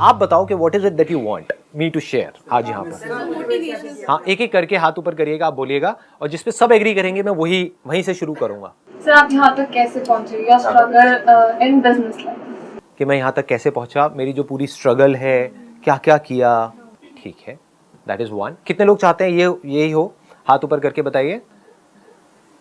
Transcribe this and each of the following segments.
आप बताओ कि what is it that you want me to share आज यहाँ पर। हाँ, एक एक करके हाथ ऊपर करिएगा, आप बोलिएगा, और जिस पे सब एग्री करेंगे मैं वहीं से शुरू करूंगा। सर आप यहाँ तक कैसे पहुँचे, your struggle in business life? कि मैं यहाँ तक कैसे पहुँचा, मेरी जो पूरी स्ट्रगल है, क्या क्या किया। ठीक है, दैट इज़ वन। कितने लोग चाहते हैं यही हो, हाथ ऊपर करके बताइए।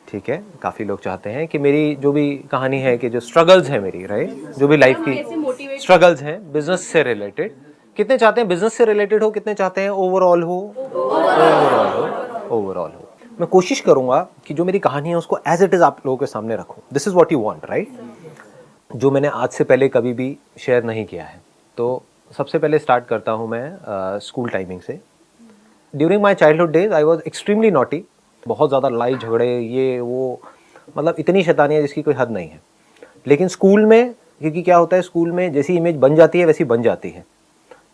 ठीक है, काफ़ी लोग चाहते हैं कि मेरी जो भी कहानी है, कि जो स्ट्रगल्स है मेरी, राइट, जो भी लाइफ की स्ट्रगल्स हैं बिजनेस से रिलेटेड। कितने चाहते हैं बिजनेस से रिलेटेड हो, कितने चाहते हैं ओवरऑल हो? ओवरऑल हो। मैं कोशिश करूंगा कि जो मेरी कहानी है उसको एज इट इज़ आप लोगों के सामने रखूं। This is what you want, right, जो मैंने आज से पहले कभी भी शेयर नहीं किया है। तो सबसे पहले स्टार्ट करता हूँ मैं स्कूल टाइमिंग से। During my childhood days I was extremely naughty. बहुत ज़्यादा लड़ाई झगड़े, ये वो, मतलब इतनी शैतानियाँ जिसकी कोई हद नहीं है। लेकिन स्कूल में, क्योंकि क्या होता है, स्कूल में जैसी इमेज बन जाती है वैसी बन जाती है।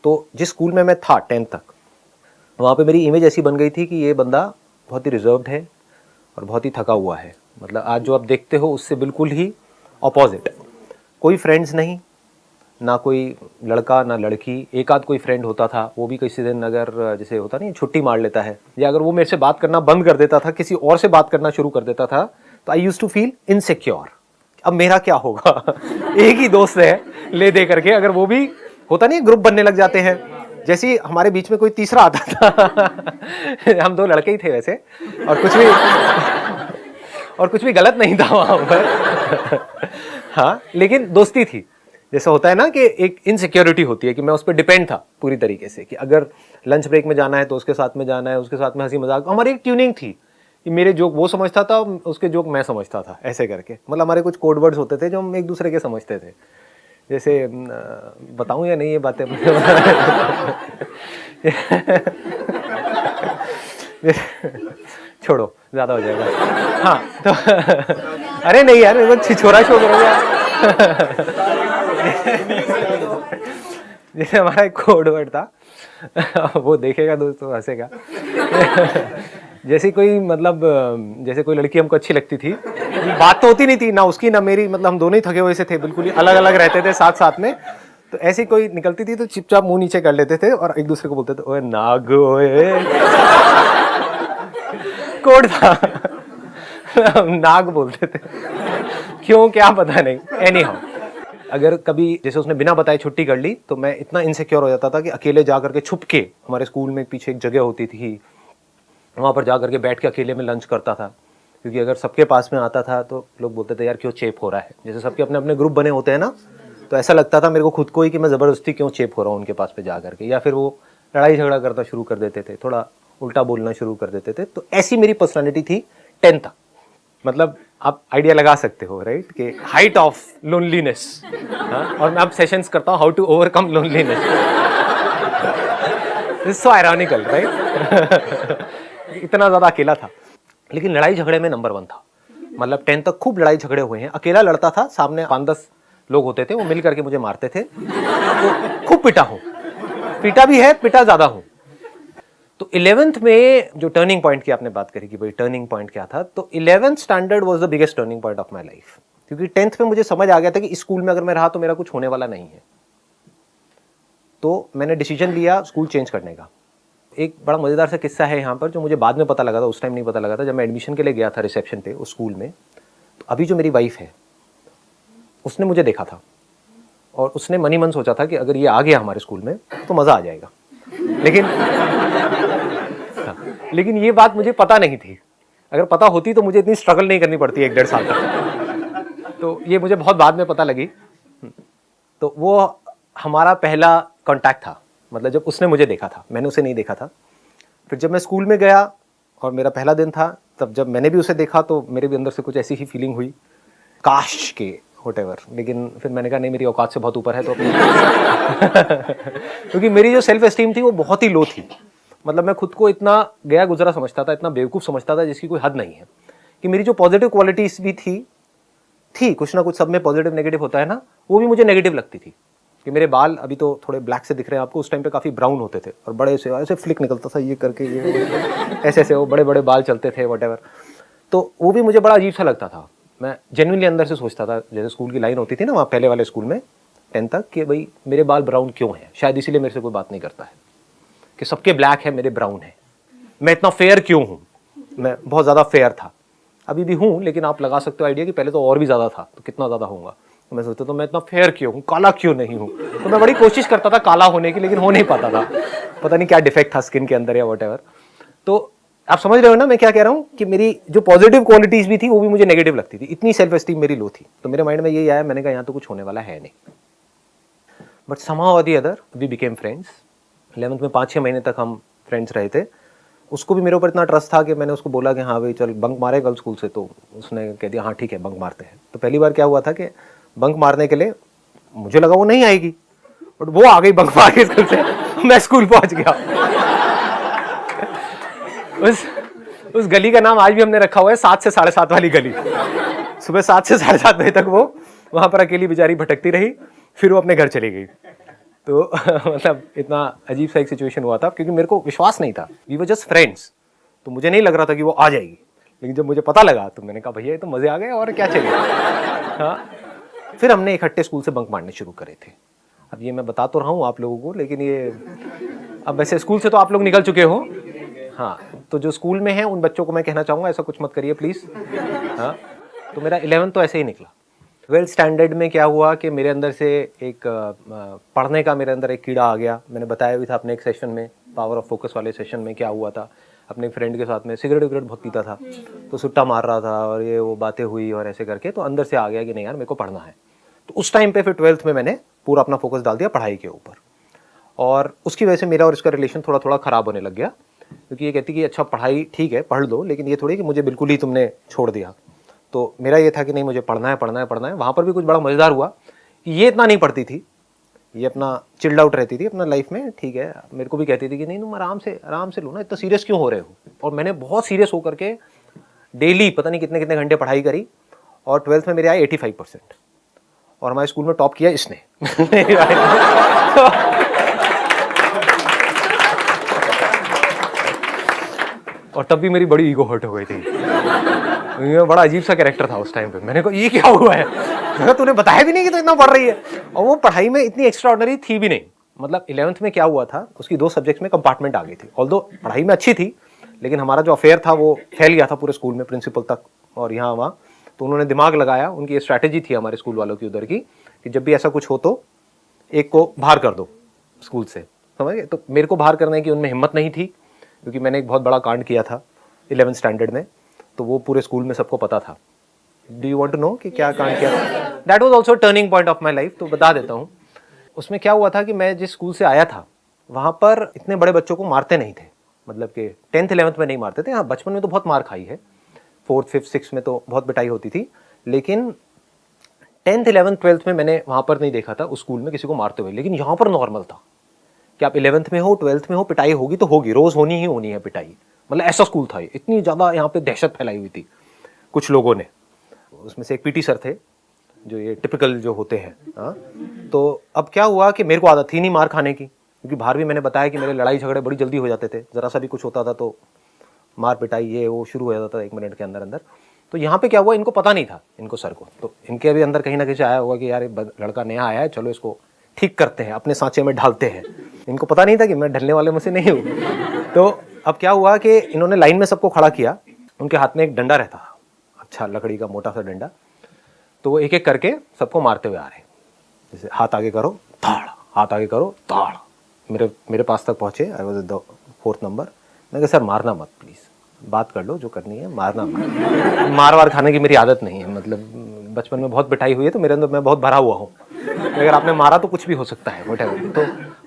तो जिस स्कूल में मैं था 10th तक, वहाँ पे मेरी इमेज ऐसी बन गई थी कि ये बंदा बहुत ही रिजर्व्ड है और बहुत ही थका हुआ है। मतलब आज जो आप देखते हो उससे बिल्कुल ही ऑपोजिट। कोई फ्रेंड्स नहीं, ना कोई लड़का ना लड़की। एक आध कोई फ्रेंड होता था, वो भी किसी दिन अगर जैसे होता नहीं छुट्टी मार लेता है, या अगर वो मेरे से बात करना बंद कर देता था, किसी और से बात करना शुरू कर देता था, तो I used to feel insecure. अब मेरा क्या होगा? एक ही दोस्त है ले दे करके, अगर वो भी होता नहीं ग्रुप बनने लग जाते हैं, जैसे ही हमारे बीच में कोई तीसरा आता था हम दो लड़के ही थे वैसे, और कुछ भी गलत नहीं था वहां पर हाँ, लेकिन दोस्ती थी। जैसा होता है ना कि एक इनसिक्योरिटी होती है, कि मैं उस पर डिपेंड था पूरी तरीके से, कि अगर लंच ब्रेक में जाना है तो उसके साथ में जाना है, उसके साथ में हंसी मजाक। हमारी एक ट्यूनिंग थी कि मेरे जोक वो समझता था, उसके जोक मैं समझता था, ऐसे करके। मतलब हमारे कुछ कोड वर्ड्स होते थे जो हम एक दूसरे के समझते थे। जैसे बताऊं या नहीं ये बातें? छोड़ो, ज्यादा हो जाएगा। हाँ तो अरे नहीं यार, वो छिछोरा शो करोगे। जैसे हमारा एक कोड वर्ड था, वो देखेगा दोस्तों हंसेगा। जैसे कोई, मतलब जैसे कोई लड़की हमको अच्छी लगती थी, बात तो होती नहीं थी ना उसकी ना मेरी, मतलब हम दोनों ही थके हुए से थे, बिल्कुल ही अलग अलग रहते थे साथ साथ में। तो ऐसी कोई निकलती थी तो चुपचाप मुंह नीचे कर लेते थे और एक दूसरे को बोलते थे, ओए नाग ओए। कोड था। नाग बोलते थे, क्यों क्या पता नहीं। एनी हाउ, अगर कभी जैसे उसने बिना बताए छुट्टी कर ली, तो मैं इतना इनसिक्योर हो जाता था कि अकेले जा करके छुप के, हमारे स्कूल में पीछे एक जगह होती थी, वहाँ पर जा करके बैठ के अकेले में लंच करता था। क्योंकि अगर सबके पास में आता था तो लोग बोलते थे यार क्यों चेप हो रहा है। जैसे सबके अपने अपने ग्रुप बने होते हैं ना, तो ऐसा लगता था मेरे को खुद को ही कि मैं ज़बरदस्ती क्यों चेप हो रहा हूँ उनके पास पे जा करके। या फिर वो लड़ाई झगड़ा करना शुरू कर देते थे, थोड़ा उल्टा बोलना शुरू कर देते थे। तो ऐसी मेरी पर्सनैलिटी थी 10th तक। मतलब आप आइडिया लगा सकते हो, राइट, कि हाइट ऑफ लोनलीनेस। और मैं अब सेशंस करता हूँ how to overcome loneliness. So ironical, right. इतना ज़्यादा अकेला था, लेकिन लड़ाई झगड़े में नंबर 1 था। मतलब 10th तक खूब लड़ाई झगड़े हुए हैं। अकेला लड़ता था, सामने 5-10 लोग होते थे, वो मिल करके मुझे मारते थे। तो खूब पिटा हूँ, पिटा भी है, पिटा ज़्यादा हूँ। तो 11th में जो टर्निंग पॉइंट की आपने बात करी कि भाई टर्निंग पॉइंट क्या था, तो 11th standard was the biggest turning point of my life. क्योंकि 10th में मुझे समझ आ गया था कि इस स्कूल में अगर मैं रहा तो मेरा कुछ होने वाला नहीं है। तो मैंने डिसीजन लिया स्कूल चेंज करने का। एक बड़ा मज़ेदार सा किस्सा है यहाँ पर, जो मुझे बाद में पता लगा था, उस टाइम नहीं पता लगा था। जब मैं एडमिशन के लिए गया था रिसेप्शन पे उस स्कूल में, तो अभी जो मेरी वाइफ है उसने मुझे देखा था, और उसने मन ही मन सोचा था कि अगर ये आ गया हमारे स्कूल में तो मज़ा आ जाएगा। लेकिन ये बात मुझे पता नहीं थी। अगर पता होती तो मुझे इतनी स्ट्रगल नहीं करनी पड़ती 1-1.5 साल तक। तो ये मुझे बहुत बाद में पता लगी। तो वो हमारा पहला कांटेक्ट था, मतलब जब उसने मुझे देखा था, मैंने उसे नहीं देखा था। फिर जब मैं स्कूल में गया और मेरा पहला दिन था, तब जब मैंने भी उसे देखा तो मेरे भी अंदर से कुछ ऐसी ही फीलिंग हुई, काश के व्हाटएवर। लेकिन फिर मैंने कहा नहीं, मेरी औकात से बहुत ऊपर है तो क्योंकि मेरी जो सेल्फ एस्टीम थी वो बहुत ही लो थी। मतलब मैं खुद को इतना गया गुजरा समझता था, इतना बेवकूफ़ समझता था जिसकी कोई हद नहीं है। कि मेरी जो पॉजिटिव क्वालिटीज भी थी कुछ ना कुछ, सब में पॉजिटिव नेगेटिव होता है ना, वो भी मुझे नेगेटिव लगती थी। कि मेरे बाल अभी तो थोड़े ब्लैक से दिख रहे हैं आपको, उस टाइम पे काफ़ी ब्राउन होते थे और बड़े से ऐसे फ्लिक निकलता था ये करके, ये ऐसे ऐसे वो बड़े बड़े बाल चलते थे व्हाटएवर। तो वो भी मुझे बड़ा अजीब सा लगता था। मैं जेन्युइनली अंदर से सोचता था, जैसे स्कूल की लाइन होती थी ना वहाँ पहले वाले स्कूल में, 10 तक कि भाई मेरे बाल ब्राउन क्यों हैं, शायद इसीलिए मेरे से कोई बात नहीं करता है, कि सबके ब्लैक है मेरे ब्राउन है, मैं इतना फेयर क्यों हूँ, मैं बहुत ज़्यादा फेयर था, अभी भी हूँ, लेकिन आप लगा सकते हो आइडिया कि पहले तो और भी ज़्यादा था, तो कितना ज़्यादा होगा। तो मैं सोचता तो मैं इतना फेयर क्यों हूँ, काला क्यों नहीं हूँ। तो मैं बड़ी कोशिश करता था काला होने की, लेकिन हो नहीं पाता था, पता नहीं क्या डिफेक्ट था स्किन के अंदर या वट एवर। तो आप समझ रहे हो ना मैं क्या कह रहा हूँ, कि मेरी जो पॉजिटिव क्वालिटीज़ भी थी वो भी मुझे नेगेटिव लगती थी, इतनी सेल्फ एस्टीम मेरी लो थी। तो मेरे माइंड में यही आया, मैंने कहा यहाँ तो कुछ होने वाला है नहीं। But somehow or the other we became friends। 11th में 5-6 महीने तक हम फ्रेंड्स रहे थे। उसको भी मेरे ऊपर इतना ट्रस्ट था कि मैंने उसको बोला कि हाँ भाई चल बंक मारे कल स्कूल से, तो उसने कह दिया हाँ ठीक है बंक मारते हैं। तो पहली बार क्या हुआ था कि बंक मारने के लिए मुझे लगा वो नहीं आएगी, बट वो आ गई बंक मार के स्कूल से। मैं स्कूल पहुंच गया। उस गली का नाम आज भी हमने रखा हुआ है 7 से 7:30 वाली गली। सुबह 7 से 7:30 बजे तक वो वहां पर अकेली बेचारी भटकती रही, फिर वो अपने घर चली गई। तो मतलब इतना अजीब सा एक सिचुएशन हुआ था, क्योंकि मेरे को विश्वास नहीं था, वी वर जस्ट फ्रेंड्स। तो मुझे नहीं लग रहा था कि वो आ जाएगी, लेकिन जब मुझे पता लगा तो मैंने कहा भैया ये तो मजे आ गए और क्या चाहिए। हाँ, फिर हमने इकट्ठे स्कूल से बंक मारने शुरू करे थे। अब ये मैं बता तो रहा हूँ आप लोगों को, लेकिन ये अब वैसे स्कूल से तो आप लोग निकल चुके हो। हाँ, तो जो स्कूल में है उन बच्चों को मैं कहना चाहूँगा ऐसा कुछ मत करिए प्लीज़। हाँ, तो मेरा 11th तो ऐसे ही निकला। 12th स्टैंडर्ड में क्या हुआ कि मेरे अंदर से एक पढ़ने का मेरे अंदर एक कीड़ा आ गया। मैंने बताया भी था अपने एक सेशन में, पावर ऑफ फोकस वाले सेशन में क्या हुआ था। अपने फ्रेंड के साथ में सिगरेट विगरेट बहुत पीता था, तो सुट्टा मार रहा था और ये वो बातें हुई और ऐसे करके तो अंदर से आ गया कि नहीं यार मेरे को पढ़ना है। तो उस टाइम पे फिर 12th में मैंने पूरा अपना फोकस डाल दिया पढ़ाई के ऊपर, और उसकी वजह से मेरा और इसका रिलेशन थोड़ा थोड़ा ख़राब होने लग गया, क्योंकि ये कहती कि अच्छा पढ़ाई ठीक है पढ़ लो, लेकिन ये थोड़ी कि मुझे बिल्कुल ही तुमने छोड़ दिया। तो मेरा ये था कि नहीं मुझे पढ़ना है पढ़ना है पढ़ना है। वहाँ पर भी कुछ बड़ा मज़ेदार हुआ कि ये इतना नहीं पढ़ती थी, ये अपना चिल्ड आउट रहती थी अपना लाइफ में, ठीक है। मेरे को भी कहती थी कि नहीं तुम आराम से लो ना, इतना सीरियस क्यों हो रहे हो। और मैंने बहुत सीरियस होकर के डेली पता नहीं कितने कितने घंटे पढ़ाई करी, और 12th में मेरे आए 85%, और हमारे स्कूल में टॉप किया इसने। और तब भी मेरी बड़ी ईगो हर्ट हो गई थी। ये बड़ा अजीब सा कैरेक्टर था उस टाइम पे। मैंने कहा ये क्या हुआ है, तूने बताया भी नहीं कि तू इतना पढ़ रही है। और वो पढ़ाई में इतनी एक्स्ट्राऑर्डिनरी थी भी नहीं। मतलब 11th में क्या हुआ था, उसकी 2 सब्जेक्ट्स में कंपार्टमेंट आ गई थी। ऑल्दो पढ़ाई में अच्छी थी, लेकिन हमारा जो अफेयर था वो फैल गया था पूरे स्कूल में, प्रिंसिपल तक और यहाँ वहाँ। तो उन्होंने दिमाग लगाया, उनकी ये स्ट्रैटेजी थी हमारे स्कूल वालों की उधर की, कि जब भी ऐसा कुछ हो तो एक को बाहर कर दो स्कूल से, समझ गए। तो मेरे को बाहर करने की उनमें हिम्मत नहीं थी, क्योंकि मैंने एक बहुत बड़ा कांड किया था 11th स्टैंडर्ड में, तो वो पूरे स्कूल में सबको पता था। Do you want to know कि क्या कांड किया था? That was also turning point of my life, तो बता देता हूँ। उसमें क्या हुआ था कि मैं जिस स्कूल से आया था वहाँ पर इतने बड़े बच्चों को मारते नहीं थे, मतलब कि 10th 11th में नहीं मारते थे। हाँ, बचपन में तो बहुत मार खाई है, 4th 5th 6th में तो बहुत पिटाई होती थी, लेकिन 10th 11th 12th में मैंने वहाँ पर नहीं देखा था उस स्कूल में किसी को मारते हुए। लेकिन यहाँ पर नॉर्मल था कि आप 11th में हो 12th में हो, पिटाई होगी तो होगी, रोज होनी ही होनी है पिटाई। मतलब ऐसा स्कूल था ये, इतनी ज़्यादा यहाँ पे दहशत फैलाई हुई थी कुछ लोगों ने। उसमें से एक पीटी सर थे जो ये टिपिकल जो होते हैं। हाँ, तो अब क्या हुआ कि मेरे को आदत थी नहीं मार खाने की, क्योंकि बाहर भी मैंने बताया कि मेरे लड़ाई झगड़े बड़ी जल्दी हो जाते थे, ज़रा सा भी कुछ होता था तो मार पिटाई ये वो शुरू हो जाता था 1 मिनट के अंदर अंदर। तो यहाँ पे क्या हुआ, इनको पता नहीं था, इनको सर को, तो इनके भी अंदर कहीं ना कहीं आया होगा कि यार लड़का नया आया है, चलो इसको ठीक करते हैं, अपने सांचे में ढालते हैं। इनको पता नहीं था कि मैं ढलने वाले में से नहीं हूँ। तो अब क्या हुआ कि इन्होंने लाइन में सबको खड़ा किया, उनके हाथ में एक डंडा रहता था, अच्छा लकड़ी का मोटा सा डंडा। तो वो एक एक करके सबको मारते हुए आ रहे, जैसे हाथ आगे करो ताड़, हाथ आगे करो ताड़। मेरे पास तक पहुँचे, I was the 4th number. मैं कहा सर मारना मत प्लीज़, बात कर लो जो करनी है, मारना मत। मार वार खाने की मेरी आदत नहीं है, मतलब बचपन में बहुत पिटाई हुई है तो मेरे अंदर मैं बहुत भरा हुआ हूँ, अगर आपने मारा तो कुछ भी हो सकता है व्हाटएवर। तो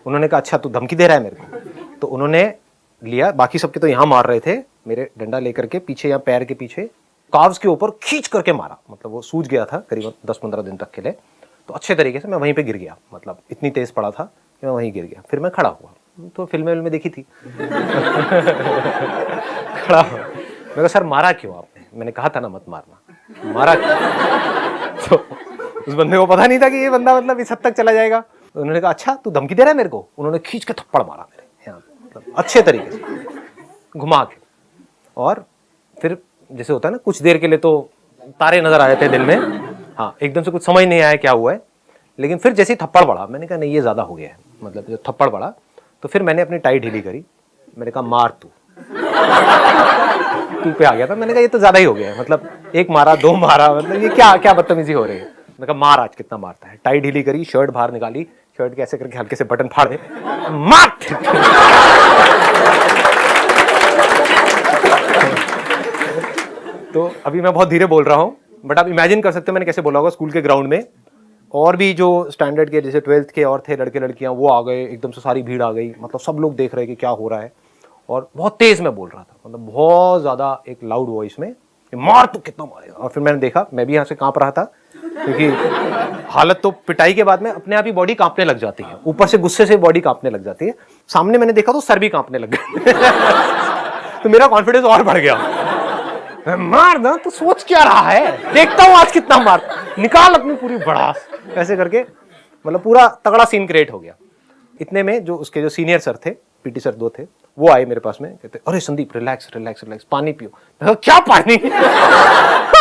उन्होंने कहा अच्छा तू धमकी दे रहा है मेरे को। तो उन्होंने लिया, बाकी सबके तो यहाँ मार रहे थे, मेरे डंडा लेकर के पीछे या पैर के पीछे काव्स के ऊपर खींच करके मारा। मतलब वो सूज गया था करीबन 10-15 दिन तक के लिए, तो अच्छे तरीके से मैं वहीं पे गिर गया, मतलब इतनी तेज पड़ा था कि मैं वहीं गिर गया। फिर मैं खड़ा हुआ, तो फिल्में देखी थी। खड़ा हुआ, मैं कहा सर मारा क्यों आपने? मैंने कहा था ना मत मारना, मारा क्यों? तो उस बंदे को पता नहीं था कि ये बंदा मतलब इस हद तक चला जाएगा। तो उन्होंने कहा अच्छा तू धमकी दे रहा है मेरे को। उन्होंने खींच के थप्पड़ मारा मेरे यहाँ, मतलब अच्छे तरीके से घुमा के। और फिर जैसे होता है ना, कुछ देर के लिए तो तारे नजर आ जाते हैं दिल में। हाँ, एकदम से कुछ समझ नहीं आया क्या हुआ है, लेकिन फिर जैसे ही थप्पड़ पड़ा मैंने कहा नहीं ये ज़्यादा हो गया है, मतलब जब थप्पड़ पड़ा तो फिर मैंने अपनी टाई ढीली करी, मैंने कहा मार तू तू पे आ गया था। मैंने कहा ये तो ज़्यादा ही हो गया है, मतलब एक मारा दो मारा, मतलब ये क्या क्या बदतमीजी हो रही है। मैंने कहा मार आज कितना मारता है। टाई ढीली करी, शर्ट बाहर निकाली, शर्ट के ऐसे करके हल्के से बटन फाड़े, मार। तो अभी मैं बहुत धीरे बोल रहा हूँ, बट आप इमेजिन कर सकते हैं मैंने कैसे बोला होगा स्कूल के ग्राउंड में। और भी जो स्टैंडर्ड के जैसे 12th के और थे लड़के लड़कियां, वो आ गए, एकदम से सारी भीड़ आ गई, मतलब सब लोग देख रहे हैं कि क्या हो रहा है। और बहुत तेज मैं बोल रहा था, मतलब बहुत ज़्यादा एक लाउड वॉइस में, मार तो कितना मारेगा। और फिर मैंने देखा, मैं भी यहाँ से कांप रहा था, क्योंकि हालत तो पिटाई के बाद में अपने आप ही बॉडी कांपने लग जाती है, ऊपर से गुस्से से बॉडी कांपने लग जाती है। सामने मैंने देखा तो सर भी कांपने लग गए। तो मेरा कॉन्फिडेंस और बढ़ गया, मार ना तो सोच क्या रहा है, देखता हूं आज कितना मार, निकाल अपनी पूरी भड़ास, ऐसे करके मतलब पूरा तगड़ा सीन क्रिएट हो गया। इतने में जो उसके जो सीनियर सर थे, पीटी सर 2 थे, वो आए मेरे पास में, कहते अरे संदीप रिलैक्स रिलैक्स रिलैक्स, पानी पियो। मैं कहा क्या पानी।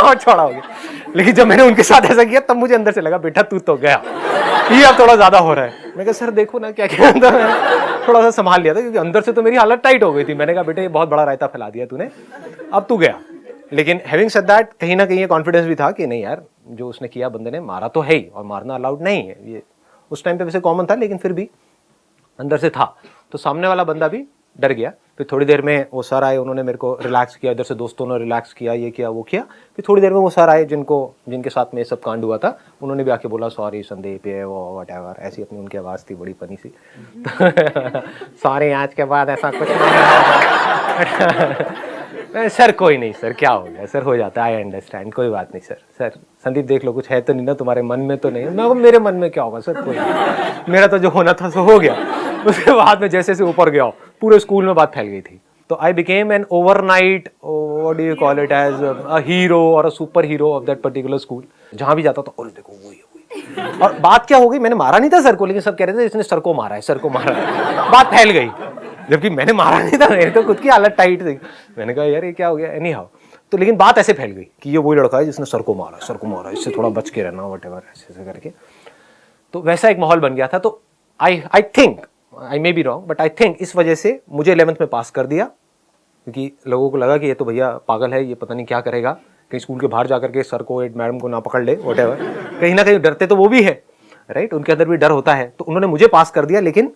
और छोड़ा हो गया। लेकिन जब मैंने उनके साथ ऐसा किया तब मुझे अंदर से लगा बेटा तू तो गया, ये अब थोड़ा ज्यादा हो रहा है। मैं कहा सर देखो ना क्या क्या, थोड़ा सा संभाल लिया था क्योंकि अंदर से तो मेरी हालत टाइट हो गई थी। मैंने कहा बेटे ये बहुत बड़ा रायता फैला दिया तूने, अब तू गया। लेकिन हैविंग सेड दैट, कहीं ना कहीं ये कॉन्फिडेंस भी था कि नहीं यार जो उसने किया, बंदे ने मारा तो है ही, और मारना अलाउड नहीं है, ये उस टाइम पे वैसे कॉमन था, लेकिन फिर भी अंदर से था। तो सामने वाला बंदा भी डर गया। फिर थोड़ी देर में वो सर आए, उन्होंने मेरे को रिलैक्स किया, इधर से दोस्तों ने रिलैक्स किया, ये किया वो किया। फिर थोड़ी देर में वो सर आए जिनके साथ में ये सब कांड हुआ था, उन्होंने भी आके बोला सॉरी संदीप ये वो व्हाटएवर, ऐसी अपनी उनकी आवाज़ थी बड़ी फनी सी। सॉरी आज के बाद ऐसा कुछ नहीं। सर कोई नहीं सर, क्या हो गया सर, हो जाता है, आई अंडरस्टैंड, कोई बात नहीं सर। सर संदीप देख लो कुछ है तो नहीं ना तुम्हारे मन में, तो नहीं। मैं मेरे मन में क्या होगा सर, कोई नहीं, मेरा तो जो होना था सो हो गया। उसके बाद में जैसे से ऊपर गया पूरे स्कूल में बात फैल गई थी। तो I became an overnight, what do you call it, as a hero और a super hero of that particular school. जहां भी जाता था और देखो वही है। और बात क्या हो गई, मैंने मारा नहीं था सर को, लेकिन सब कह रहे थे इसने सर को मारा है, सर को मारा है। बात फैल गई, जबकि मैंने मारा नहीं था, मेरी तो खुद की हालत टाइट थी। मैंने कहा यार ये क्या हो गया, एनी हाउ। तो लेकिन बात ऐसे फैल गई कि ये वही लड़का है जिसने सर को मारा, इससे थोड़ा बच के रहना, व्हाटएवर, ऐसे करके। तो वैसा एक माहौल बन गया था। तो I think, I may be wrong, but I think इस वजह से मुझे 11th में पास कर दिया, क्योंकि लोगों को लगा कि ये तो भैया पागल है, ये पता नहीं क्या करेगा, कहीं स्कूल के बाहर जाकर के सर को मैडम को ना पकड़ ले, व्हाटएवर। कहीं ना कहीं डरते तो वो भी है, राइट, उनके अंदर भी डर होता है। तो उन्होंने मुझे पास कर दिया, लेकिन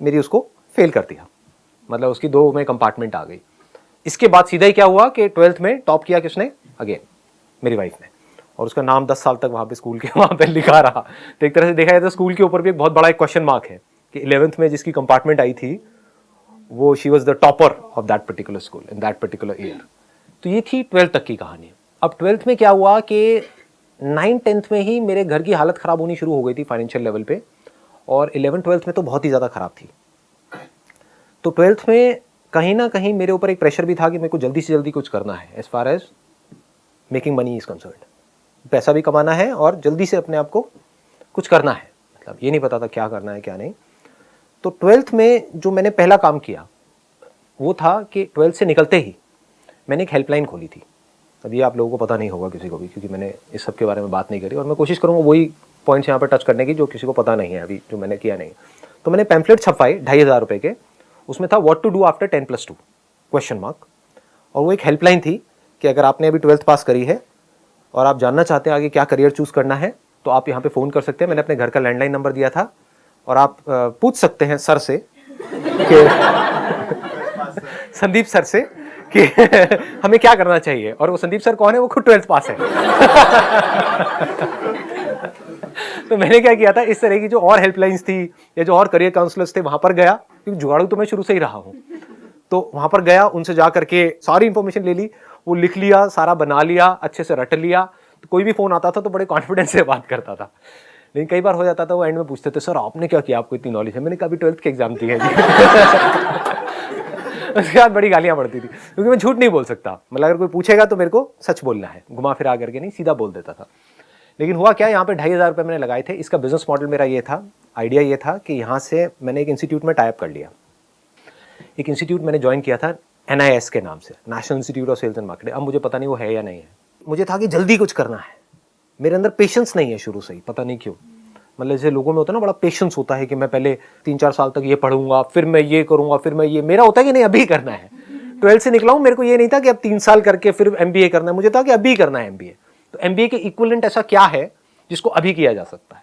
मेरी उसको फेल कर दिया, मतलब उसकी 2 में कंपार्टमेंट आ गई। इसके बाद सीधा ही क्या हुआ कि 12th में टॉप किया किसने, अगेन मेरी वाइफ ने, और उसका नाम 10 साल तक वहाँ पे स्कूल के वहाँ पे लिखा रहा। तो एक तरह से देखा जाए तो स्कूल के ऊपर भी एक बहुत बड़ा एक क्वेश्चन मार्क है कि 11th में जिसकी कंपार्टमेंट आई थी वो she was the topper of that particular school in that particular year. तो ये थी 12th तक की कहानी। अब 12th में क्या हुआ कि 9th-10th में ही मेरे घर की हालत ख़राब होनी शुरू हो गई थी फाइनेंशियल लेवल पे, और 11th-12th में तो बहुत ही ज़्यादा ख़राब थी। तो 12th में कहीं ना कहीं मेरे ऊपर एक प्रेशर भी था कि मेरे को जल्दी से जल्दी कुछ करना है, as far as making money is concerned. पैसा भी कमाना है और जल्दी से अपने आप को कुछ करना है, मतलब ये नहीं पता था क्या करना है क्या नहीं। तो 12th में जो मैंने पहला काम किया वो था कि 12th से निकलते ही मैंने एक हेल्पलाइन खोली थी। अब ये आप लोगों को पता नहीं होगा किसी को भी, क्योंकि मैंने इस सब के बारे में बात नहीं करी, और मैं कोशिश करूँगा वही पॉइंट्स यहाँ पर टच करने की जो किसी को पता नहीं है अभी, जो मैंने किया नहीं। तो मैंने पैम्फलेट छपवाए 2500 रुपये के, उसमें था what to do after 10+2 question mark. और वो एक हेल्पलाइन थी कि अगर आपने अभी 12th पास करी है और आप जानना चाहते हैं आगे क्या करियर चूज़ करना है, तो आप यहाँ पे फ़ोन कर सकते हैं। मैंने अपने घर का लैंडलाइन नंबर दिया था, और आप पूछ सकते हैं सर से कि संदीप सर से कि हमें क्या करना चाहिए। और वो संदीप सर कौन है, वो खुद 12th पास है। तो मैंने क्या किया था, इस तरह की जो और हेल्पलाइंस थी या जो और करियर काउंसलर्स थे वहां पर गया, क्योंकि जुगाड़ू तो मैं शुरू से ही रहा हूँ। तो वहां पर गया, उनसे जा करके सारी इंफॉर्मेशन ले ली, वो लिख लिया, सारा बना लिया, अच्छे से रट लिया। तो कोई भी फोन आता था तो बड़े कॉन्फिडेंस से बात करता था। लेकिन कई बार हो जाता था वो एंड में पूछते थे सर आपने क्या किया, आपको इतनी नॉलेज है। मैंने कहा अभी 12th के एग्जाम दी है। उसके बाद बड़ी गालियां पड़ती थी, क्योंकि मैं झूठ नहीं बोल सकता। मतलब अगर कोई पूछेगा तो मेरे को सच बोलना है, घुमा फिरा करके नहीं, सीधा बोल देता था। लेकिन हुआ क्या, यहाँ पे 2500 रुपये मैंने लगाए थे। इसका बिजनेस मॉडल मेरा ये था, आइडिया ये था कि यहाँ से मैंने एक इंस्टीट्यूट में टाइप कर लिया। एक इंस्टीट्यूट मैंने ज्वाइन किया था NIS के नाम से, national institute of sales and marketing. अब मुझे पता नहीं वो है या नहीं है। मुझे था कि जल्दी कुछ करना है, मेरे अंदर पेशेंस नहीं है शुरू से ही, पता नहीं क्यों। मतलब जैसे लोगों में होता है ना, बड़ा पेशेंस होता है कि मैं पहले 3-4 साल तक ये पढ़ूंगा, फिर मैं ये करूंगा, फिर मैं ये, मेरा होता है कि नहीं अभी करना है। 12th से निकला हूं, मेरे को ये नहीं था कि अब 3 साल करके फिर MBA करना है, मुझे था कि अभी करना है MBA। तो MBA के इक्विवेलेंट ऐसा क्या है जिसको अभी किया जा सकता है?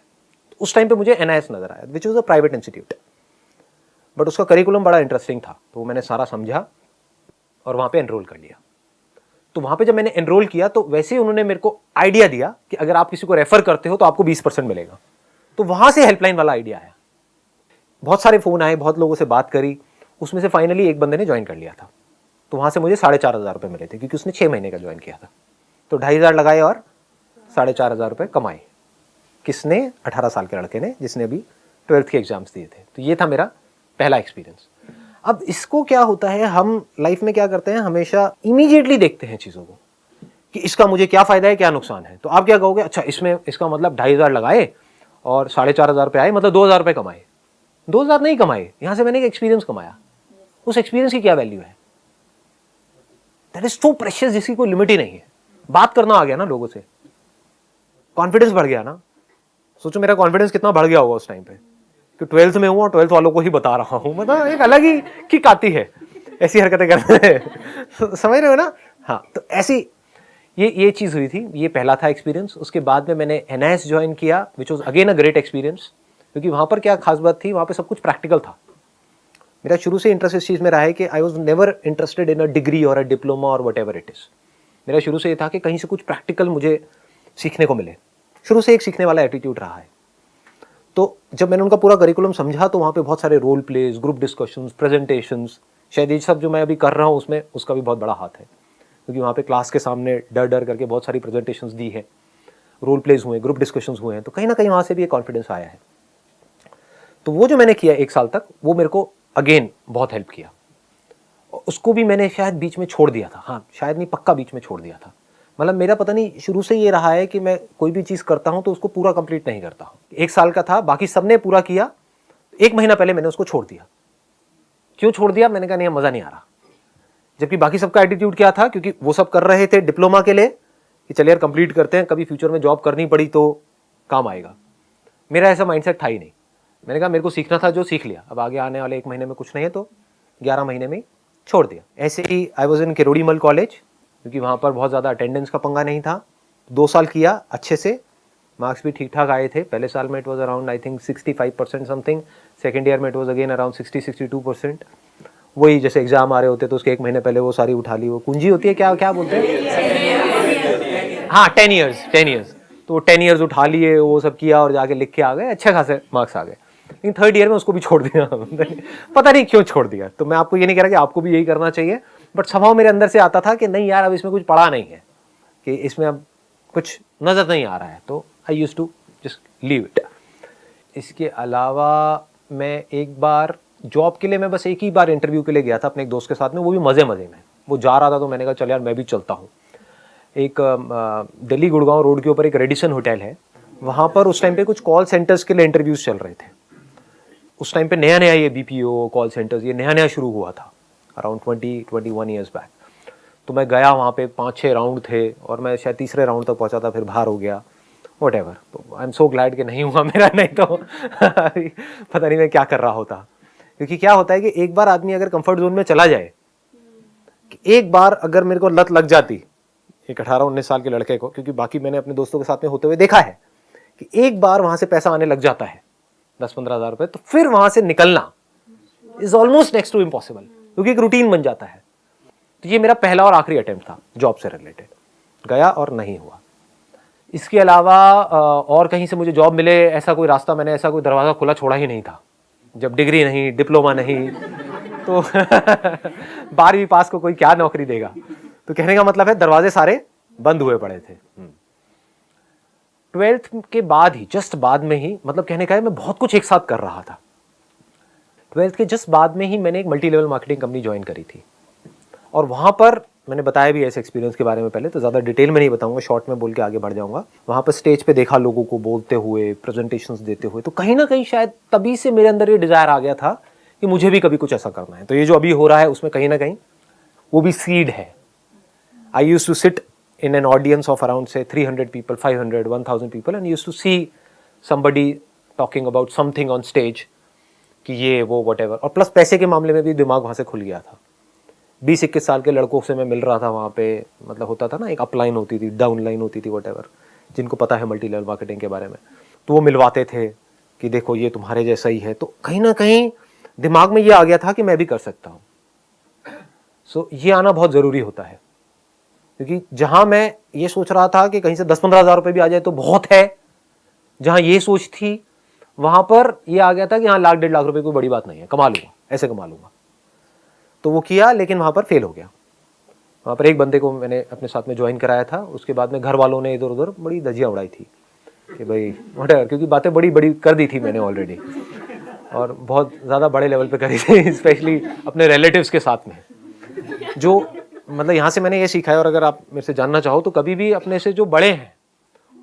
तो उस टाइम पे मुझे NIS नजर आया, which was a private institute, but उसका करिकुलम बड़ा इंटरेस्टिंग था, तो मैंने सारा समझा और वहां पे एनरोल कर लिया। तो वहां पे जब मैंने एनरोल किया तो वैसे ही उन्होंने मेरे को आइडिया दिया कि अगर आप किसी को रेफर करते हो तो आपको 20% मिलेगा। तो वहां से हेल्पलाइन वाला आइडिया आया। बहुत सारे फोन आए, बहुत लोगों से बात करी, उसमें से फाइनली एक बंदे ने ज्वाइन कर लिया था। तो वहां से मुझे 4,500 रुपये मिले थे, क्योंकि उसने 6 महीने का ज्वाइन किया था। तो 2,500 लगाए और 4,500 रुपये कमाए। किसने? 18 साल के लड़के ने, जिसने अभी 12th के एग्जाम्स दिए थे। तो ये था मेरा पहला एक्सपीरियंस। अब इसको क्या होता है, हम लाइफ में क्या करते हैं, हमेशा इमीडिएटली देखते हैं चीज़ों को कि इसका मुझे क्या फ़ायदा है, क्या नुकसान है। तो आप क्या कहोगे, अच्छा इसमें इसका मतलब 2,500 लगाए और 4,500 रुपये आए, मतलब 2,000 रुपये कमाए। 2,000 नहीं कमाए, यहाँ से मैंने एक एक्सपीरियंस कमाया। उस एक्सपीरियंस की क्या वैल्यू है? दैट इज सो प्रेशियस, जिसकी कोई लिमिट ही नहीं है। बात करना आ गया ना लोगों से, कॉन्फिडेंस बढ़ गया ना। सोचो मेरा कॉन्फिडेंस कितना बढ़ गया होगा उस टाइम पे कि 12th में हूँ और 12th वालों को ही बता रहा हूँ। मतलब एक अलग ही किक आती है ऐसी हरकतें करने में। समझ रहे हो ना? हाँ, तो ऐसी ये चीज़ हुई थी। ये पहला था एक्सपीरियंस। उसके बाद में मैंने NIS ज्वाइन किया, which was again a great experience, क्योंकि वहाँ पर क्या खास बात थी, वहाँ पर सब कुछ प्रैक्टिकल था। मेरा शुरू से इंटरेस्ट इस चीज़ में रहा है कि I was never interested in a degree और अ डिप्लोमा और वट एवर इट इज़। मेरा शुरू से ये था कि कहीं से कुछ प्रैक्टिकल मुझे सीखने को मिले। शुरू से एक सीखने वाला एटीट्यूड रहा है। तो जब मैंने उनका पूरा करिकुलम समझा तो वहाँ पे बहुत सारे role plays, group discussions, presentations, शायद ये सब जो मैं अभी कर रहा हूँ उसमें उसका भी बहुत बड़ा हाथ है, क्योंकि वहाँ पे क्लास के सामने डर डर करके बहुत सारी प्रेजेंटेशंस दी है, रोल प्लेज हुए, ग्रुप डिस्कशंस हुए हैं। तो कहीं ना कहीं वहाँ से भी एक कॉन्फिडेंस आया है। तो वो जो मैंने किया 1 साल तक, वो मेरे को अगेन बहुत हेल्प किया। उसको भी मैंने शायद बीच में छोड़ दिया था, हाँ शायद नहीं, पक्का बीच में छोड़ दिया था। मतलब मेरा पता नहीं, शुरू से ये रहा है कि मैं कोई भी चीज़ करता हूँ तो उसको पूरा कंप्लीट नहीं करता हूँ। 1 साल का था, बाकी सबने पूरा किया, 1 महीना पहले मैंने उसको छोड़ दिया। क्यों छोड़ दिया? मैंने कहा नहीं, मज़ा नहीं आ रहा। जबकि बाकी सबका एटीट्यूड क्या था, क्योंकि वो सब कर रहे थे डिप्लोमा के लिए कि चलिए यार कंप्लीट करते हैं, कभी फ्यूचर में जॉब करनी पड़ी तो काम आएगा। मेरा ऐसा माइंडसेट था ही नहीं। मैंने कहा मेरे को सीखना था, जो सीख लिया, अब आगे आने वाले 1 महीने में कुछ नहीं है, तो 11 महीने में छोड़ दिया। ऐसे ही I was in Kirorimal college, क्योंकि वहाँ पर बहुत ज़्यादा अटेंडेंस का पंगा नहीं था। 2 साल किया अच्छे से, मार्क्स भी ठीक ठाक आए थे। पहले साल में it was around I think 65% something, second year में इट वॉज अगेन अराउंड 60-62%। वही जैसे एग्जाम आ रहे होते तो उसके 1 महीने पहले वो सारी उठा ली, वो कुंजी होती है, क्या क्या बोलते हैं, हाँ 10 ईयर्स। तो 10 ईयर्स उठा लिए, वो सब किया और जाके लिख के आ गए, अच्छे खासे मार्क्स आ गए। लेकिन 3rd ईयर में उसको भी छोड़ दिया। पता नहीं क्यों छोड़ दिया। तो मैं आपको ये नहीं कह रहा कि आपको भी यही करना चाहिए, बट स्वभाव मेरे अंदर से आता था कि नहीं यार, अब इसमें कुछ पढ़ा नहीं है, कि इसमें अब कुछ नज़र नहीं आ रहा है, तो I use to just leave it. इसके अलावा मैं एक बार जॉब के लिए, मैं बस एक ही बार इंटरव्यू के लिए गया था अपने एक दोस्त के साथ में, वो भी मज़े में। वो जा रहा था तो मैंने कहा चल यार मैं भी चलता हूँ। एक दिल्ली गुड़गांव रोड के ऊपर एक रेडिसन होटल है, वहाँ पर उस टाइम पे कुछ कॉल सेंटर्स के लिए इंटरव्यूज़ चल रहे थे। उस टाइम पे नया नया ये BPO कॉल सेंटर्स ये नया नया शुरू हुआ था, अराउंड 20-21 ईयर्स बैक। तो मैं गया, वहाँ पे 5-6 राउंड थे और मैं शायद 3रे राउंड तक पहुँचा था, फिर बाहर हो गया, वट एवर। तो आई एम सो ग्लैड कि नहीं हुआ मेरा, नहीं तो पता नहीं मैं क्या कर रहा होता। क्योंकि क्या होता है कि एक बार आदमी अगर कंफर्ट जोन में चला जाए, एक बार अगर मेरे को लत लग जाती, एक 18-19 साल के लड़के को, क्योंकि बाकी मैंने अपने दोस्तों के साथ में होते हुए देखा है कि एक बार वहाँ से पैसा आने लग जाता है 10-15 हज़ार रुपये, तो फिर वहाँ से निकलना is almost next to impossible, क्योंकि एक रूटीन बन जाता है। तो ये मेरा पहला और आखिरी अटेम्प्ट था जॉब से रिलेटेड, गया और नहीं हुआ। इसके अलावा और कहीं से मुझे जॉब मिले ऐसा कोई रास्ता, मैंने ऐसा कोई दरवाज़ा खुला छोड़ा ही नहीं था। जब डिग्री नहीं, डिप्लोमा नहीं, तो 12वीं पास को कोई क्या नौकरी देगा। तो कहने का मतलब है दरवाजे सारे बंद हुए पड़े थे। 12th के बाद ही, जस्ट बाद में ही, मतलब कहने का है मैं बहुत कुछ एक साथ कर रहा था। 12th के जस्ट बाद में ही मैंने एक multi level marketing company join करी थी, और वहाँ पर मैंने बताया भी ऐसे एक्सपीरियंस के बारे में पहले, तो ज़्यादा डिटेल में नहीं बताऊंगा, शॉर्ट में बोल के आगे बढ़ जाऊंगा। वहाँ पर स्टेज पे देखा लोगों को बोलते हुए, प्रेजेंटेशंस देते हुए, तो कहीं ना कहीं शायद तभी से मेरे अंदर ये डिज़ायर आ गया था कि मुझे भी कभी कुछ ऐसा करना है। तो ये जो अभी हो रहा है उसमें कहीं ना कहीं वो भी सीड है। I use to sit in an audience of around say 300 people, 500, 1000 people, and used to see somebody talking about something on stage कि ये वो वट और प्लस पैसे के मामले में भी दिमाग वहाँ से खुल गया था। 20-21 साल के लड़कों से मैं मिल रहा था वहाँ पे, मतलब होता था ना, एक अपलाइन होती थी, डाउन लाइन होती थी, वट जिनको पता है मल्टी लेवल मार्केटिंग के बारे में, तो वो मिलवाते थे कि देखो ये तुम्हारे जैसा ही है। तो कहीं ना कहीं दिमाग में ये आ गया था कि मैं भी कर सकता हूँ। सो ये आना बहुत ज़रूरी होता है, क्योंकि जहाँ मैं ये सोच रहा था कि कहीं से 10-15 हज़ार रुपये भी आ जाए तो बहुत है, जहाँ ये सोच थी वहाँ पर ये आ गया था कि हाँ 1-1.5 लाख रुपये कोई बड़ी बात नहीं है, कमा लूँगा, ऐसे कमा लूँगा। तो वो किया, लेकिन वहाँ पर फेल हो गया। वहाँ पर एक बंदे को मैंने अपने साथ में ज्वाइन कराया था, उसके बाद में घर वालों ने इधर उधर बड़ी धजिया उड़ाई थी कि भाई वटेवर, क्योंकि बातें बड़ी बड़ी कर दी थी मैंने ऑलरेडी, और बहुत ज़्यादा बड़े लेवल पे करी थी, स्पेशली अपने रिलेटिव्स के साथ में। जो मतलब यहाँ से मैंने ये सीखा है, और अगर आप मेरे से जानना चाहो तो कभी भी अपने से जो बड़े हैं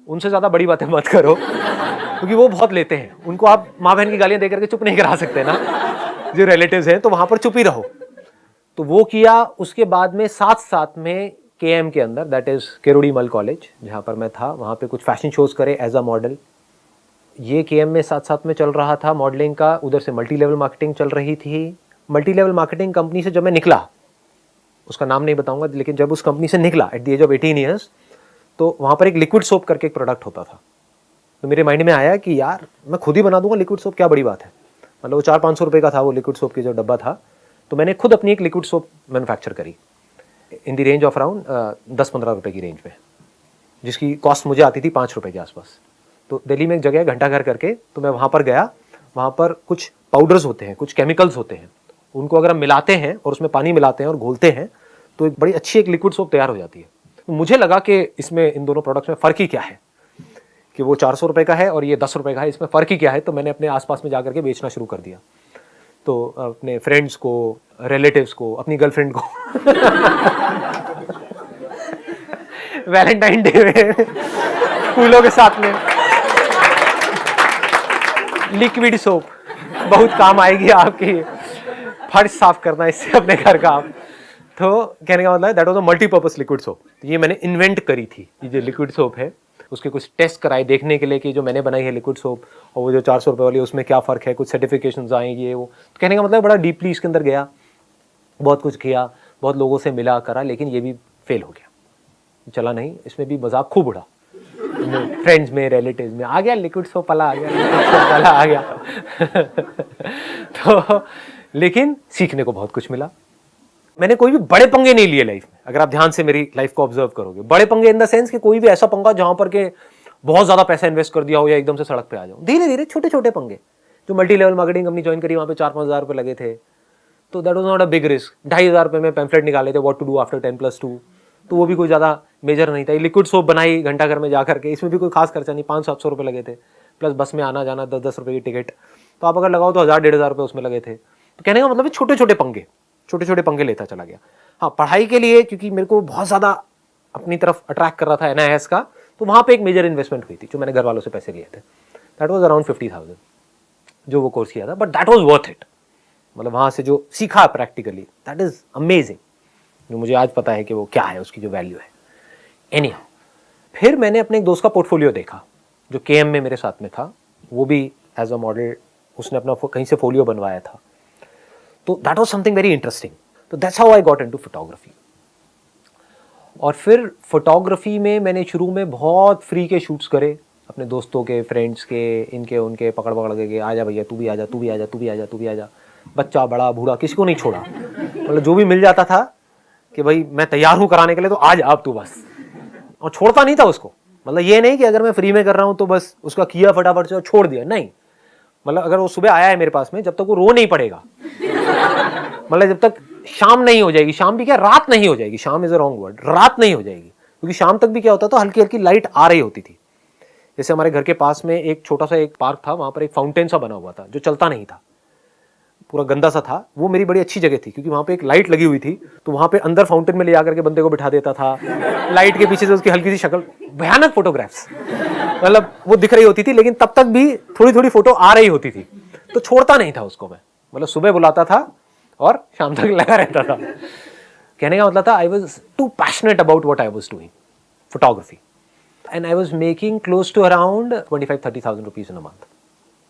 उनसे ज़्यादा बड़ी बातें मत करो, क्योंकि वो बहुत लेते हैं। उनको आप माँ बहन की गालियाँ दे करके चुप नहीं करा सकते ना, जो रिलेटिव्स हैं, तो वहाँ पर चुप ही रहो। तो वो किया। उसके बाद में साथ में KM के अंदर, दैट इज़ केरोड़ी मल कॉलेज, जहाँ पर मैं था, वहाँ पे कुछ फैशन शोज़ करे एज अ मॉडल। ये KM में साथ में चल रहा था मॉडलिंग का, उधर से मल्टी लेवल मार्केटिंग चल रही थी। मल्टी लेवल मार्केटिंग कंपनी से जब मैं निकला, उसका नाम नहीं बताऊंगा, लेकिन जब उस कंपनी से निकला at the age of 18 years, तो वहाँ पर एक लिक्विड सोप करके एक प्रोडक्ट होता था। तो मेरे माइंड में आया कि यार मैं खुद ही बना दूंगा लिक्विड सोप, क्या बड़ी बात है। मतलब वो 400-500 रुपये का था वो लिक्विड सोप की जो डब्बा था, तो मैंने खुद अपनी एक लिक्विड सोप मैन्युफैक्चर करी in the range of around 10-15 रुपये की रेंज में, जिसकी कॉस्ट मुझे आती थी 5 रुपये के आसपास। तो दिल्ली में एक जगह है घंटा घर करके, तो मैं वहाँ पर गया। वहाँ पर कुछ पाउडर्स होते हैं, कुछ केमिकल्स होते हैं, उनको अगर हम मिलाते हैं और उसमें पानी मिलाते हैं और घोलते हैं तो एक बड़ी अच्छी एक लिक्विड सोप तैयार हो जाती है। तो मुझे लगा कि इसमें इन दोनों प्रोडक्ट्स में फ़र्क ही क्या है, कि वो 400 रुपये का है और ये 10 रुपये का है, इसमें फ़र्क ही क्या है। तो मैंने अपने आसपास में जाकर के बेचना शुरू कर दिया। तो अपने फ्रेंड्स को, रिलेटिव्स को, अपनी गर्लफ्रेंड को वैलेंटाइन डे में फूलों के साथ में लिक्विड सोप बहुत काम आएगी आपकी, फर्श साफ करना इससे अपने घर का आप। तो कहने का मतलब that was a multipurpose liquid soap. ये मैंने इन्वेंट करी थी, ये जो लिक्विड सोप है उसके कुछ टेस्ट कराए देखने के लिए कि जो मैंने बनाई है लिक्विड सोप और वो जो 400 रुपये वाली उसमें क्या फ़र्क है, कुछ सर्टिफिकेशंस आएंगे वो। तो कहने का मतलब बड़ा डीपली इसके अंदर गया, बहुत कुछ किया, बहुत लोगों से मिला करा, लेकिन ये भी फेल हो गया, चला नहीं। इसमें भी मजाक खूब उड़ा, फ्रेंड्स में, रिलेटिव्स में, आ गया लिक्विड सोप वाला, आ गया लिक्विड सोप वाला आ गया तो लेकिन सीखने को बहुत कुछ मिला। मैंने कोई भी बड़े पंगे नहीं लिए लाइफ में। अगर आप ध्यान से मेरी लाइफ को ऑब्जर्व करोगे, बड़े पंगे इन द सेंस कि कोई भी ऐसा पंगा जहां पर के बहुत ज्यादा पैसा इन्वेस्ट कर दिया हो या एकदम से सड़क पे आ जाओ। धीरे धीरे छोटे छोटे पंगे। जो multi level marketing company join करी, वहां पे 4-5 हज़ार रुपये लगे थे, तो that was not a big risk. 2,500 रुपये में पैम्फलेट निकाले थे, व्हाट टू डू आफ्टर 10+2, तो वो भी कोई ज़्यादा मेजर नहीं था। लिक्विड सोप बनाई घंटा घर में जाकर के, इसमें भी कोई खास खर्चा नहीं, 500-700 रुपये लगे थे, प्लस बस में आना जाना 10-10 रुपये की टिकट, तो आप अगर लगाओ तो 1,000-1,500 रुपये उसमें लगे थे। तो कहने का मतलब छोटे छोटे पंगे लेता चला गया। हाँ, पढ़ाई के लिए क्योंकि मेरे को बहुत ज़्यादा अपनी तरफ अट्रैक्ट कर रहा था NIS का, तो वहाँ पे एक मेजर इन्वेस्टमेंट हुई थी जो मैंने घर वालों से पैसे लिए थे। दैट वाज अराउंड 50,000 जो वो कोर्स किया था, but that was worth it. मतलब वहाँ से जो सीखा प्रैक्टिकली, दैट इज़ अमेजिंग, जो मुझे आज पता है कि वो क्या है, उसकी जो वैल्यू है। एनीहाउ, फिर मैंने अपने एक दोस्त का पोर्टफोलियो देखा जो KM में मेरे साथ में था, वो भी एज अ मॉडल, उसने अपना कहीं से फोलियो बनवाया था। तो that was something very interesting. तो that's how I got into photography. और फिर फोटोग्राफी में मैंने शुरू में बहुत फ्री के शूट्स करे, अपने दोस्तों के, फ्रेंड्स के, इनके उनके, पकड़ के आजा भैया, तू भी आजा, तू भी आजा, तू भी आजा, तू भी आजा, बच्चा बड़ा बूढ़ा किसी को नहीं छोड़ा। मतलब जो भी मिल जाता था कि भाई मैं तैयार हूँ कराने के लिए, तो आज आप तू बस, और छोड़ता नहीं था उसको। मतलब ये नहीं कि अगर मैं फ्री में कर रहा हूँ तो बस उसका किया फटाफट से और छोड़ दिया, नहीं। मतलब अगर वो सुबह आया है मेरे पास में, जब तक वो रो नहीं पड़ेगा, मतलब जब तक शाम नहीं हो जाएगी, शाम भी क्या, रात नहीं हो जाएगी, शाम इज अ रॉन्ग वर्ड, रात नहीं हो जाएगी, क्योंकि शाम तक भी क्या होता था, हल्की हल्की लाइट आ रही होती थी। जैसे हमारे घर के पास में एक छोटा सा एक पार्क था, वहां पर एक फाउंटेन सा बना हुआ था जो चलता नहीं था, पूरा गंदा सा था। वो मेरी बड़ी अच्छी जगह थी क्योंकि वहां पे एक लाइट लगी हुई थी, तो वहां पे अंदर फाउंटेन में ले जाकर के बंदे को बिठा देता था, लाइट के पीछे से उसकी हल्की सी शक्ल, भयानक फोटोग्राफ्स, मतलब वो दिख रही होती थी, लेकिन तब तक भी थोड़ी थोड़ी फोटो आ रही होती थी, तो छोड़ता नहीं था उसको मैं। मतलब सुबह बुलाता था और शाम तक लगा रहता था। कहने का मतलब था I was too passionate about what I was doing photography, and I was making close to around 25,000-30,000 rupees in a month.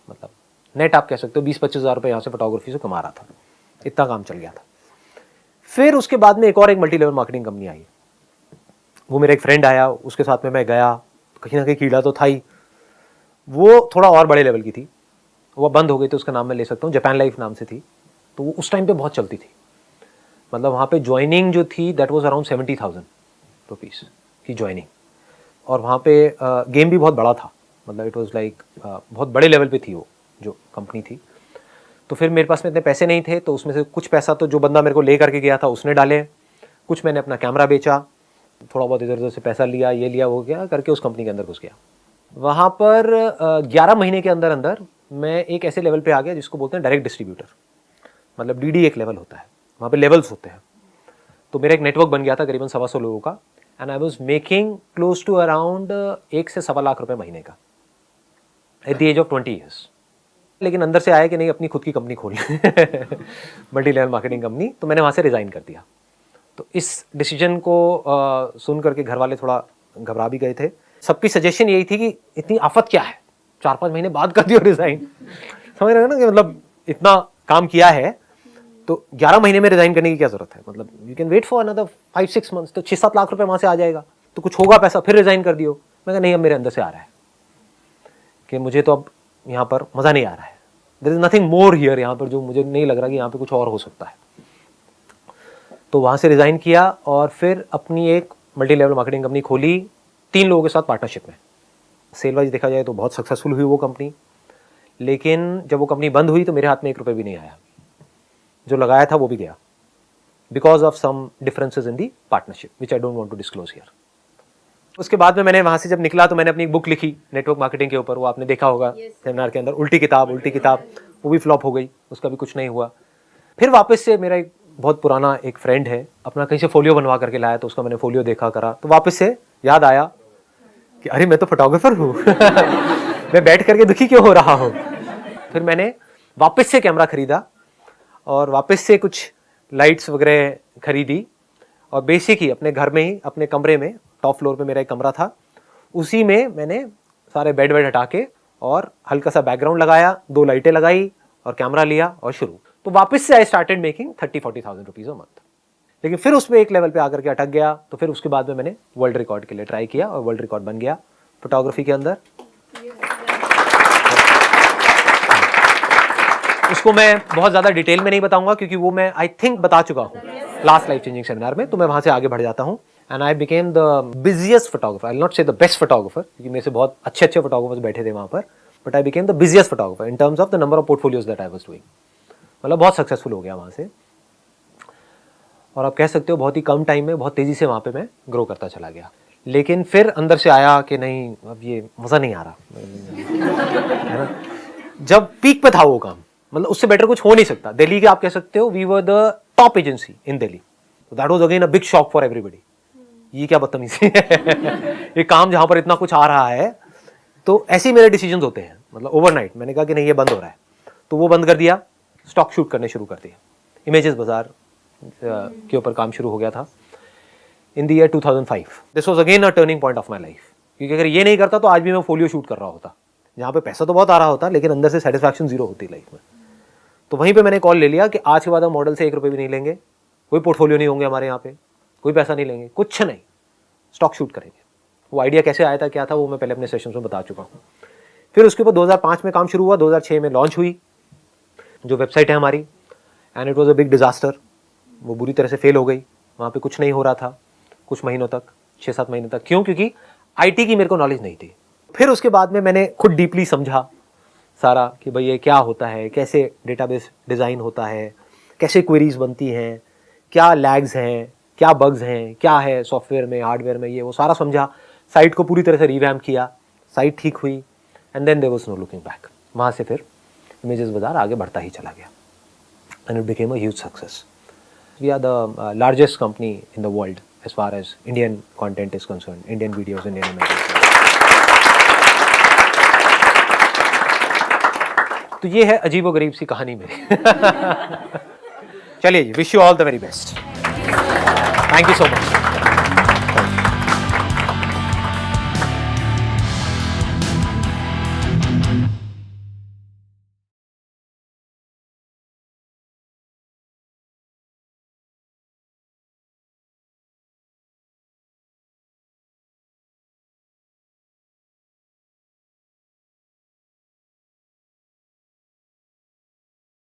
मतलब नेट आप कह सकते हो 20-25 हज़ार रुपये यहाँ से फोटोग्राफी से कमा रहा था, इतना काम चल गया था। फिर उसके बाद में एक और मल्टी लेवल मार्केटिंग कंपनी आई, वो मेरा एक फ्रेंड आया, उसके साथ में मैं गया, कहीं ना कहीं कीड़ा तो था ही। वो थोड़ा और बड़े लेवल की थी, वो बंद हो गई थी, उसका नाम मैं ले सकता हूँ, जापान लाइफ नाम से थी। तो वो उस टाइम पे बहुत चलती थी, मतलब वहाँ पे ज्वाइनिंग जो थी दैट वाज अराउंड 70,000 रुपीज़ की ज्वाइनिंग, और वहाँ पे गेम भी बहुत बड़ा था, मतलब इट वाज लाइक बहुत बड़े लेवल पे थी वो जो कंपनी थी। तो फिर मेरे पास में इतने पैसे नहीं थे, तो उसमें से कुछ पैसा तो जो बंदा मेरे को ले करके गया था उसने डाले, कुछ मैंने अपना कैमरा बेचा, थोड़ा बहुत इधर उधर से पैसा लिया, ये लिया वो गया करके उस कंपनी के अंदर घुस गया। वहाँ पर 11 महीने के अंदर अंदर मैं एक ऐसे लेवल पे आ गया जिसको बोलते हैं डायरेक्ट डिस्ट्रीब्यूटर, मतलब डीडी एक लेवल होता है, वहाँ पे लेवल्स होते हैं। तो मेरा एक नेटवर्क बन गया था करीबन 125 लोगों का, and I was making close to around 1 से 1.25 लाख रुपए महीने का at the age of 20 years. लेकिन अंदर से आया कि नहीं अपनी खुद की कंपनी खोलनी मल्टी लेवल मार्केटिंग कंपनी, तो मैंने वहाँ से रिज़ाइन कर दिया। तो इस डिसीजन को सुन करके घर वाले थोड़ा घबरा भी गए थे। सबकी सजेशन यही थी कि इतनी आफत क्या है, 4-5 महीने बाद कर दियो रिज़ाइन, समझ रहे हो ना, कि मतलब इतना काम किया है तो 11 महीने में रिज़ाइन करने की क्या ज़रूरत है, मतलब you can wait for another 5-6 months, तो 6-7 लाख रुपए वहाँ से आ जाएगा, तो कुछ होगा पैसा, फिर रिज़ाइन कर दियो। मैं कहा नहीं, अब मेरे अंदर से आ रहा है कि मुझे तो अब यहाँ पर मज़ा नहीं आ रहा है, there is nothing more here, यहाँ पर जो मुझे नहीं लग रहा कि यहाँ पे कुछ और हो सकता है। तो वहाँ से रिज़ाइन किया और फिर अपनी एक मल्टी लेवल मार्केटिंग कंपनी खोली 3 लोगों के साथ पार्टनरशिप में। सेल वाइज देखा जाए तो बहुत सक्सेसफुल हुई वो कंपनी, लेकिन जब वो कंपनी बंद हुई तो मेरे हाथ में 1 रुपये भी नहीं आया, जो लगाया था वो भी गया, because of some differences in the partnership which I don't want to disclose here. उसके बाद में मैंने वहाँ से जब निकला तो मैंने अपनी बुक लिखी नेटवर्क मार्केटिंग के ऊपर, वो आपने देखा होगा सेमिनार के अंदर, उल्टी किताब, वो भी फ्लॉप हो गई, उसका भी कुछ नहीं हुआ। फिर वापस से मेरा एक बहुत पुराना एक फ्रेंड है, अपना कहीं से फोलियो बनवा करके लाया, तो उसका मैंने फोलियो देखा करा, तो वापस से याद आया कि अरे मैं तो फोटोग्राफर हूँ मैं बैठ करके दुखी क्यों हो रहा हूँ। फिर मैंने वापस से कैमरा खरीदा और वापस से कुछ लाइट्स वगैरह खरीदी, और बेसिक ही अपने घर में ही अपने कमरे में, टॉप फ्लोर पे मेरा एक कमरा था, उसी में मैंने सारे बेड हटा के और हल्का सा बैकग्राउंड लगाया, 2 लाइटें लगाई और कैमरा लिया और शुरू। तो वापस से I started making 30-40,000 rupees a month. लेकिन फिर उसमें एक लेवल पे आकर के अटक गया, तो फिर उसके बाद में मैंने वर्ल्ड रिकॉर्ड के लिए ट्राई किया और वर्ल्ड रिकॉर्ड बन गया फोटोग्राफी के अंदर। उसको मैं बहुत ज़्यादा डिटेल में नहीं बताऊंगा क्योंकि वो मैं आई थिंक बता चुका हूँ लास्ट लाइफ चेंजिंग सेमिनार में, तो मैं वहाँ से आगे बढ़ जाता हूँ। And I became the busiest photographer, I will not से द बेस्ट फोटोग्राफर क्योंकि मेरे से बहुत अच्छे फोटोग्राफर्स बैठे थे वहाँ पर, but I became the busiest photographer in terms of the number of portfolios that I was doing. मतलब बहुत सक्सेसफुल हो गया वहाँ से, और आप कह सकते हो बहुत ही कम टाइम में बहुत तेज़ी से वहाँ पे मैं ग्रो करता चला गया। लेकिन फिर अंदर से आया कि नहीं, अब ये मज़ा नहीं आ रहा है ना। जब पीक पे था वो काम, मतलब उससे बेटर कुछ हो नहीं सकता। दिल्ली के आप कह सकते हो we were the top agency in Delhi, तो that was again a big shock for everybody. ये क्या बदतमीजी है ये काम जहाँ पर इतना कुछ आ रहा है। तो ऐसे ही मेरे डिसीजंस होते हैं, मतलब ओवरनाइट मैंने कहा कि नहीं ये बंद हो रहा है, तो वो बंद कर दिया, स्टॉक शूट करने शुरू कर दिया। इमेजेस बाजार के ऊपर काम शुरू हो गया था in the year 2005। This was again a turning point of my life, क्योंकि अगर ये नहीं करता तो आज भी मैं फोलियो शूट कर रहा होता, जहाँ पे पैसा तो बहुत आ रहा होता लेकिन अंदर से सेटिस्फैक्शन जीरो होती लाइफ में। तो वहीं पे मैंने कॉल ले लिया कि आज के बाद हम मॉडल से 1 रुपये भी नहीं लेंगे, कोई पोर्टफोलियो नहीं होंगे हमारे यहाँ पे, कोई पैसा नहीं लेंगे, कुछ नहीं, स्टॉक शूट करेंगे। वो आइडिया कैसे आया था क्या था वो मैं पहले अपने सेशंस में बता चुका हूँ। फिर उसके ऊपर 2005 में काम शुरू हुआ, 2006 में लॉन्च हुई जो वेबसाइट है हमारी, and it was a big disaster. वो बुरी तरह से फेल हो गई, वहाँ पे कुछ नहीं हो रहा था कुछ महीनों तक, 6-7 महीने तक। क्यों? क्योंकि आईटी की मेरे को नॉलेज नहीं थी। फिर उसके बाद में मैंने खुद डीपली समझा सारा कि भाई ये क्या होता है, कैसे डेटाबेस डिज़ाइन होता है, कैसे क्वेरीज बनती हैं, क्या लैग्स हैं, क्या बग्स हैं, क्या है सॉफ्टवेयर में हार्डवेयर में, ये वो सारा समझा। साइट को पूरी तरह से रिवैम्प किया, साइट ठीक हुई, and then there was no looking back. वहाँ से फिर इमेजेस बाजार आगे बढ़ता ही चला गया and it became a huge success. We are the largest company in the world as far as Indian content is concern, Indian videos, Indian images. तो ये है अजीब व गरीब सी कहानी मेरी चलिए जी, wish you all the very best, thank you so much.